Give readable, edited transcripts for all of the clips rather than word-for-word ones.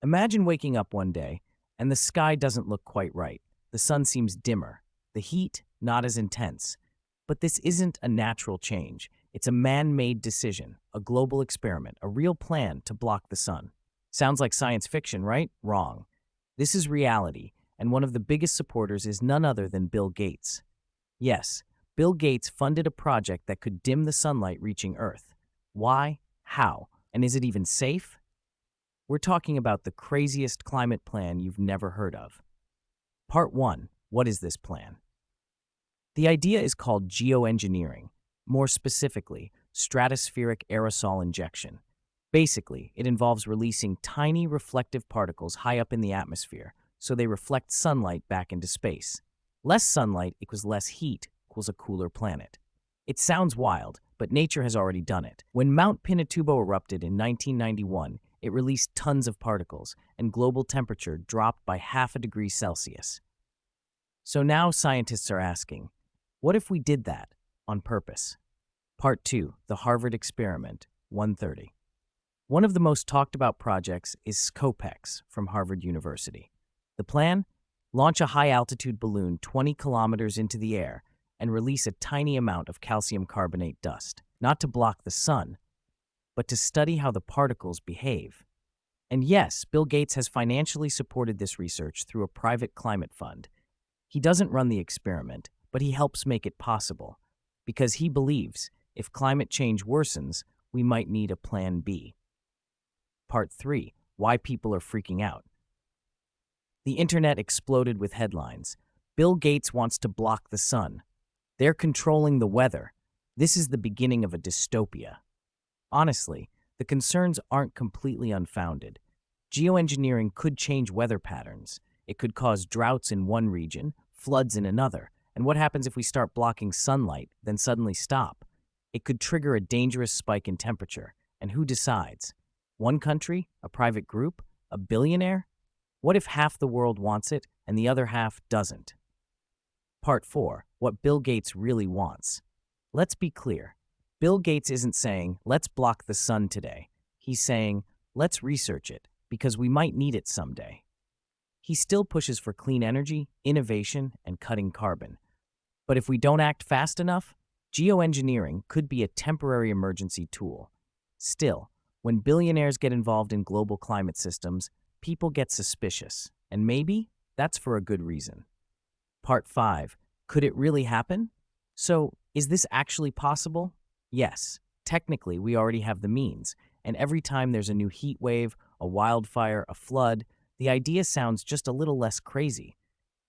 Imagine waking up one day and the sky doesn't look quite right. The sun seems dimmer, the heat not as intense. But this isn't a natural change. It's a man-made decision, a global experiment, a real plan to block the sun. Sounds like science fiction, right? Wrong. This is reality, and one of the biggest supporters is none other than Bill Gates. Yes, Bill Gates funded a project that could dim the sunlight reaching Earth. Why? How? And is it even safe? We're talking about the craziest climate plan you've never heard of. Part 1. What is this plan? The idea is called geoengineering, more specifically, stratospheric aerosol injection. Basically, it involves releasing tiny reflective particles high up in the atmosphere, so they reflect sunlight back into space. Less sunlight equals less heat equals a cooler planet. It sounds wild, but nature has already done it. When Mount Pinatubo erupted in 1991, it released tons of particles, and global temperature dropped by half a degree Celsius. So now scientists are asking, what if we did that on purpose? Part 2, the Harvard Experiment, 130. One of the most talked about projects is SCOPEX from Harvard University. The plan? Launch a high-altitude balloon 20 kilometers into the air and release a tiny amount of calcium carbonate dust, not to block the sun, but to study how the particles behave. And yes, Bill Gates has financially supported this research through a private climate fund. He doesn't run the experiment, but he helps make it possible, because he believes if climate change worsens, we might need a plan B. Part 3. Why people are freaking out. The internet exploded with headlines. Bill Gates wants to block the sun. They're controlling the weather. This is the beginning of a dystopia. Honestly, the concerns aren't completely unfounded. Geoengineering could change weather patterns. It could cause droughts in one region, floods in another. And what happens if we start blocking sunlight, then suddenly stop? It could trigger a dangerous spike in temperature. And who decides? One country? A private group? A billionaire? What if half the world wants it and the other half doesn't? Part 4. What Bill Gates really wants. Let's be clear. Bill Gates isn't saying, let's block the sun today. He's saying, let's research it, because we might need it someday. He still pushes for clean energy, innovation, and cutting carbon. But if we don't act fast enough, geoengineering could be a temporary emergency tool. Still, when billionaires get involved in global climate systems, people get suspicious, and maybe that's for a good reason. Part 5. Could it really happen? So, is this actually possible? Yes, technically we already have the means, and every time there's a new heat wave, a wildfire, a flood, the idea sounds just a little less crazy.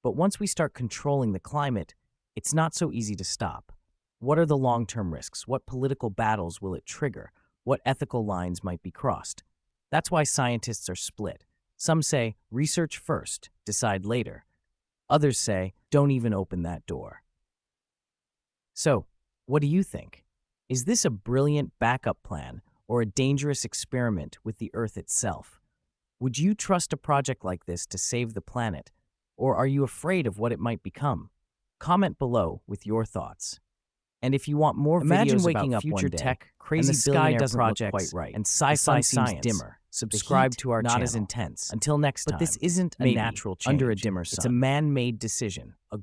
But once we start controlling the climate, it's not so easy to stop. What are the long-term risks? What political battles will it trigger? What ethical lines might be crossed? That's why scientists are split. Some say, research first, decide later. Others say, don't even open that door. So, what do you think? Is this a brilliant backup plan or a dangerous experiment with the Earth itself? Would you trust a project like this to save the planet, or are you afraid of what it might become? Comment below with your thoughts. And if you want more Imagine videos waking about up future one day tech, and crazy the sky billionaire doesn't look projects, quite right, and the sci-fi sun science, seems dimmer. subscribe to our not channel. as intense. Until next time, But this isn't a maybe natural change. under a dimmer sun. It's a man-made decision, a